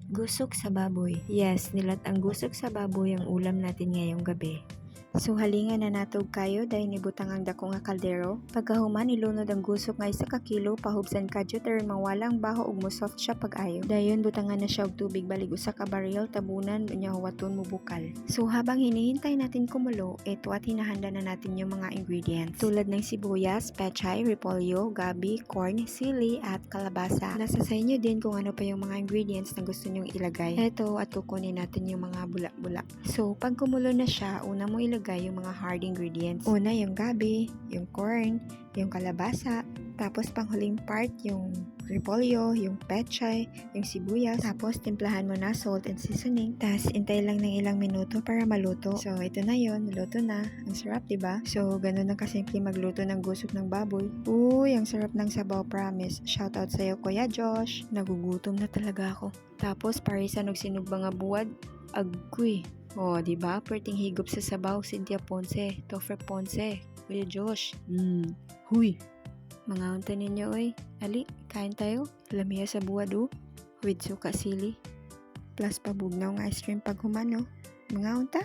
Gusok sa baboy. Yes, nilatang gusok sa baboy ang ulam natin ngayong gabi. So halingan na natog kayo dahil nibutang ang dako nga kaldero. Pagkahuman ilunod ang gusok nga isa ka kilo pahubsan kadyo taron mawalang baho ug mo soft siya pag-ayo. Dayon butangan na siya og tubig balig usa ka baril tabunan unya huwaton mo bukal. So habang hinihintay natin kumulo, eto at hinahanda na natin yung mga ingredients. Tulad ng sibuyas, pechay, repolyo, gabi, corn, sili at kalabasa. Nasa sa inyo din kung ano pa yung mga ingredients na gusto nyong ilagay. Eto at kukunin natin yung mga bulak-bulak. So pag kumulo na siya, una mo ilagay yung mga hard ingredients. Una yung gabi, yung corn, yung kalabasa, tapos panghuling part yung repolyo, yung pechay, yung sibuyas, tapos timplahan mo na salt and seasoning, tapos intay lang ng ilang minuto para maluto. So ito na yon, naluto na. Ang sarap, diba? So ganun lang kasimple magluto ng gusok ng baboy. Uy, ang sarap ng sabaw, promise. Shoutout sa'yo, Kuya Josh. Nagugutom na talaga ako. Tapos parisan og sinugba nga buwad, agkuy. Oh, di ba? Perting higop sa sabaw, Cynthia Ponce, Toffer Ponce, Kuya Josh. Huy. Mga unta ninyo, oy. Ali, kain tayo. Lamiya sa buwad, with suka sili. Plus pabugnaw nga ice cream pag humano. Mga unta.